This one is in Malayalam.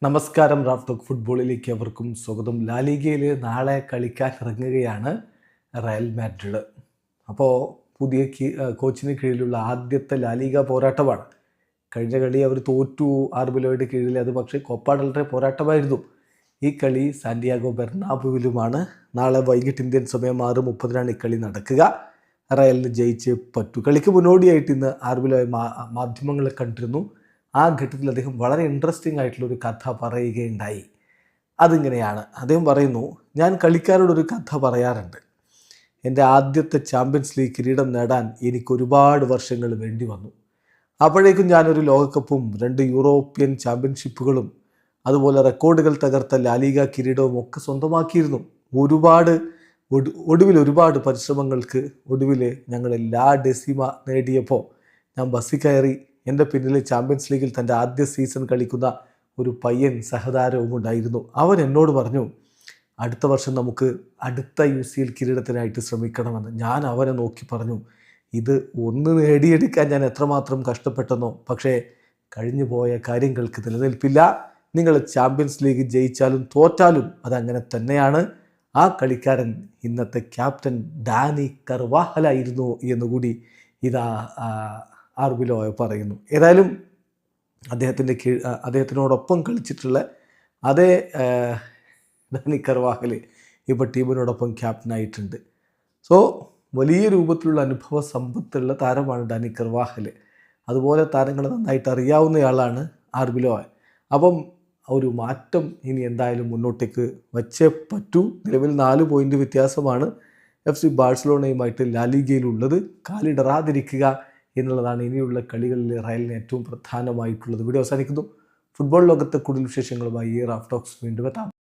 നമസ്കാരം. റാഫ് ടോക്ക് ഫുട്ബോളിലേക്ക് അവർക്കും സ്വാഗതം. ലാലിഗയിൽ നാളെ കളിക്കാൻ ഇറങ്ങുകയാണ് റയൽ മാഡ്രിഡ്. അപ്പോൾ പുതിയ കോച്ചിന് കീഴിലുള്ള ആദ്യത്തെ ലാലിഗ പോരാട്ടമാണ്. കഴിഞ്ഞ കളി അവർ തോറ്റു ആർബിലോയുടെ കീഴിൽ. അത് പക്ഷേ കോപ്പ ഡെൽ റേ പോരാട്ടമായിരുന്നു. ഈ കളി സാന്റിയാഗോ ബെർണാബുവിലുമാണ്. നാളെ വൈകിട്ട് ഇന്ത്യൻ സമയം 6:30 ഈ കളി നടക്കുക. റയലിന് ജയിച്ച് പറ്റൂ. കളിക്ക് മുന്നോടിയായിട്ട് ഇന്ന് ആർബിലോയെ മാധ്യമങ്ങളെ കണ്ടിരുന്നു. ആ ഘട്ടത്തിൽ അദ്ദേഹം വളരെ ഇൻട്രസ്റ്റിംഗ് ആയിട്ടുള്ളൊരു കഥ പറയുകയുണ്ടായി. അതിങ്ങനെയാണ്. അദ്ദേഹം പറയുന്നു, ഞാൻ കളിക്കാരോടൊരു കഥ പറയാറുണ്ട്. എൻ്റെ ആദ്യത്തെ ചാമ്പ്യൻസ് ലീഗ് കിരീടം നേടാൻ എനിക്ക് ഒരുപാട് വർഷങ്ങൾ വേണ്ടി വന്നു. അപ്പോഴേക്കും ഞാനൊരു ലോകകപ്പും 2 യൂറോപ്യൻ ചാമ്പ്യൻഷിപ്പുകളും അതുപോലെ റെക്കോർഡുകൾ തകർത്ത ലാലിഗ കിരീടവും ഒക്കെ സ്വന്തമാക്കിയിരുന്നു. ഒടുവിൽ ഒരുപാട് പരിശ്രമങ്ങൾക്ക് ഒടുവിൽ ഞങ്ങൾ ലാ ഡെസിമ നേടിയപ്പോൾ ഞാൻ ബസ്സിൽ കയറി. എൻ്റെ പിന്നിൽ ചാമ്പ്യൻസ് ലീഗിൽ തൻ്റെ ആദ്യ സീസൺ കളിക്കുന്ന ഒരു പയ്യൻ സഹതാരവും ഉണ്ടായിരുന്നു. അവൻ എന്നോട് പറഞ്ഞു, അടുത്ത വർഷം നമുക്ക് അടുത്ത UCL കിരീടത്തിനായിട്ട് ശ്രമിക്കണമെന്ന്. ഞാൻ അവനെ നോക്കി പറഞ്ഞു, ഇത് ഒന്ന് നേടിയെടുക്കാൻ ഞാൻ എത്രമാത്രം കഷ്ടപ്പെട്ടെന്നോ. പക്ഷേ കഴിഞ്ഞു പോയ കാര്യങ്ങൾക്ക് നിലനിൽപ്പില്ല. നിങ്ങൾ ചാമ്പ്യൻസ് ലീഗ് ജയിച്ചാലും തോറ്റാലും അതങ്ങനെ തന്നെയാണ്. ആ കളിക്കാരൻ ഇന്നത്തെ ക്യാപ്റ്റൻ ഡാനി കർവാഹലായിരുന്നു എന്നുകൂടി ഇതാ ആർബിലോയ പറയുന്നു. ഏതായാലും അദ്ദേഹത്തിനോടൊപ്പം കളിച്ചിട്ടുള്ള അതേ ഡാനി കർവാഹൽ ഇപ്പോൾ ടീമിനോടൊപ്പം ക്യാപ്റ്റനായിട്ടുണ്ട്. സോ വലിയ രൂപത്തിലുള്ള അനുഭവ സമ്പത്തുള്ള താരമാണ് ഡാനി കർവാഹൽ. അതുപോലെ താരങ്ങളെ നന്നായിട്ട് അറിയാവുന്നയാളാണ് ആർബിലോയ. അപ്പം ഒരു മാറ്റം ഇനി എന്തായാലും മുന്നോട്ടേക്ക് വച്ചേ പറ്റൂ. നിലവിൽ 4 പോയിൻ്റ് വ്യത്യാസമാണ് FC ബാഴ്സലോണയുമായിട്ട് ലാലിഗയിലുള്ളത്. കാലിടറാതിരിക്കുക എന്നുള്ളതാണ് ഇനിയുള്ള കളികളിൽ റയലിന് ഏറ്റവും പ്രധാനമായിട്ടുള്ളത്. വീഡിയോ അവസാനിക്കുന്നു. ഫുട്ബോൾ ലോകത്തെ കൂടുതൽ വിശേഷങ്ങളുമായി റാഫ് ടോക്സ് വീണ്ടും എത്താം.